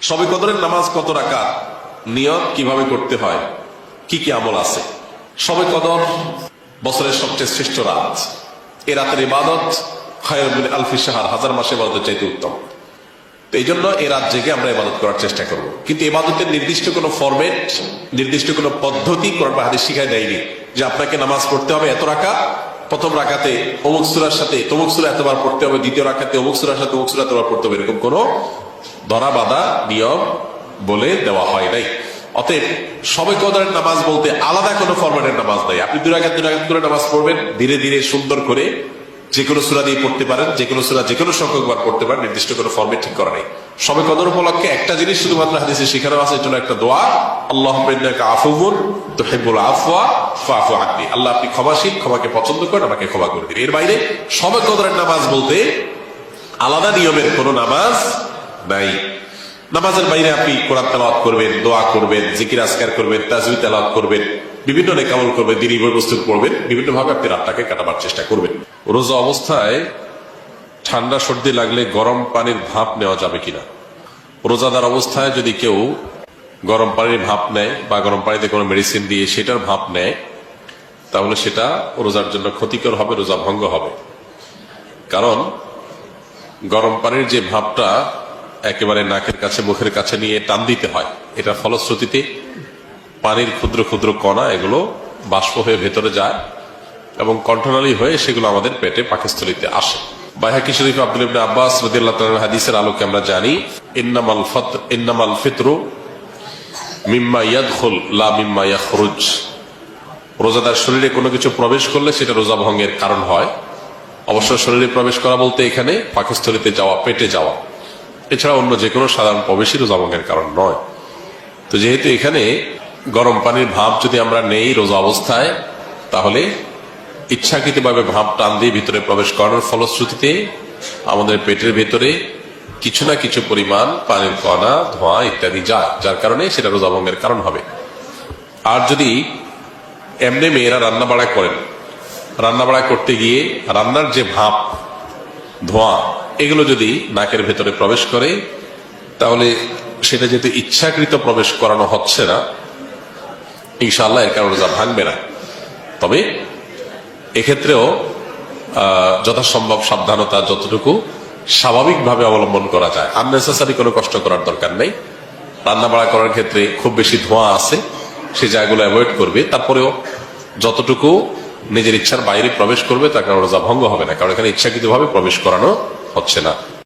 শবে কদরের নামাজ কত রাকাত, নিয়ত কিভাবে করতে হয়, কি কি আমল আছে। শবে কদর বছরের সবচেয়ে শ্রেষ্ঠ রাত। এ রাতের ইবাদত খায়রুম মিন আলফি শাহর, হাজার মাসে ইবাদতের চাইতে উত্তম। তো এই জন্য এই রাত জেগে আমরা ইবাদত করার চেষ্টা করব। কিন্তু ইবাদতের নির্দিষ্ট কোনো ফরম্যাট, নির্দিষ্ট কোনো পদ্ধতি কোরআন বা হাদিস শিখায় দেয়নি যে আপনাকে নামাজ পড়তে হবে এত রাকাত, প্রথম রাকাতে অমুক সূরার সাথে তমুক সূরা এতবার পড়তে হবে, দ্বিতীয় রাকাতে অমুক সূরার সাথে অমুক সূরা এতবার পড়তে হবে, এরকম কোনো ধরা বাঁধা নিয়ম বলে দেওয়া হয় নাই। অতএব শবে কদরের নামাজ বলতে আলাদা কোনো ফরম্যাটের নামাজ নাই। আপনি দুই রাকাত করে নামাজ পড়বেন, ধীরে ধীরে সুন্দর করে যে কোনো সূরা দিয়ে পড়তে পারেন, যে কোনো সূরা যে কোনো সংখ্যকবার পড়তে পারেন, নির্দিষ্ট কোনো ফরম্যাট ঠিক করা নেই। শবে কদর উপলক্ষে একটা জিনিস শুধুমাত্র হাদিসে শিখানো আছে, জন্য একটা দোয়া, আল্লাহুম্মা ইন্নাকা আফুউন তুহিব্বুল আফওয়া ফাআফু আন্নি। আল্লাহ আপনি ক্ষমাশীল, ক্ষমাকে পছন্দ করেন, আমাকে ক্ষমা করে দিন। এর বাইরে শবে কদরের নামাজ বলতে আলাদা নিয়মের কোনো নামাজ নাই। নামাজের বাইরে আপনি কোরআন তেলাওয়াত করবেন, দোয়া করবেন, জিকির আজকার করবেন, তাসবিহ তেলাওয়াত করবেন, বিভিন্ন নেকামল করবেন, দিনী বস্তু পড়বেন, বিভিন্ন ভাবে আপনি রাতটাকে কাটাবার চেষ্টা করবেন। রোজা অবস্থায় ঠান্ডা সর্দি লাগলে গরম পানির ভাপ নেওয়া যাবে কিনা। রোজাদার অবস্থায় যদি কেউ গরম পানির ভাপ নেয় বা গরম পানিতে কোনো মেডিসিন দিয়ে সেটার ভাপ নেয়, তাহলে সেটা রোজার জন্য ক্ষতিকর হবে, রোজা ভঙ্গ হবে। কারণ গরম পানির যে ভাপটা একেবারে নাকের কাছে মুখের কাছে নিয়ে টান দিতে হয়, এটা ফলশ্রুতিতে পানির ক্ষুদ্র ক্ষুদ্র কণা এগুলো বাষ্প হয়ে ভেতরে যায় এবং কণ্ঠনালী হয়ে সেগুলো আমাদের পেটে পাকস্থলীতে আসে। বাইহাকি শরীফ আব্দুল্লাহ ইবনে আব্বাস রাদিয়াল্লাহু তাআলা হাদিসের আলোকে আমরা জানি, ইন্নামাল ফিতরু মিম্মা ইয়াদখুল লা মিম্মা ইয়াখরুজ। রোজাদার শরীরে কোনো কিছু প্রবেশ করলে সেটা রোজা ভঙ্গের কারণ হয়। অবশ্য শরীরে প্রবেশ করা বলতে এখানে পাকস্থলীতে যাওয়া, পেটে যাওয়া, এছাড়া অন্য যে কোনো সাধারণ প্রবেশই রোজা ভঙ্গের কারণ নয়। তো যেহেতু এখানে গরম পানির ভাপ যদি আমরা নেই রোজা অবস্থায়, তাহলে ইচ্ছাকৃতভাবে ভাপ টান দিয়ে ভিতরে প্রবেশ করানোর ফলশ্রুতিতে আমাদের পেটের ভেতরে কিছু না কিছু পরিমাণ পানির কণা, ধোঁয়া ইত্যাদি যায়, যার কারণে সেটা রোজা ভঙ্গের কারণ হবে। আর যদি এমনি মেয়েরা রান্না বাড়া করেন, রান্না বাড়া করতে গিয়ে রান্নার যে ভাপ, ধোঁয়া, এগুলো যদি নাকের ভেতরে প্রবেশ করে, তাহলে সেটা যেহেতু ইচ্ছাকৃত প্রবেশ করানো হচ্ছে না, ইনশাআল্লাহ এর কারণে রোজা ভাঙবে না। তবে এক্ষেত্রেও যথাসম্ভব সাবধানতা যতটুকু স্বাভাবিকভাবে অবলম্বন করা যায়, আননেসেসারি কোনো কষ্ট করার দরকার নেই। রান্না বাড়া করার ক্ষেত্রে খুব বেশি ধোঁয়া আছে, সে জায়গাগুলো অ্যাভয়েড করবে। তারপরেও যতটুকু নিজের ইচ্ছার বাইরে প্রবেশ করবে তার কারণে রোজা ভঙ্গ হবে না, কারণ এখানে ইচ্ছাকৃতভাবে প্রবেশ করানো হচ্ছে না।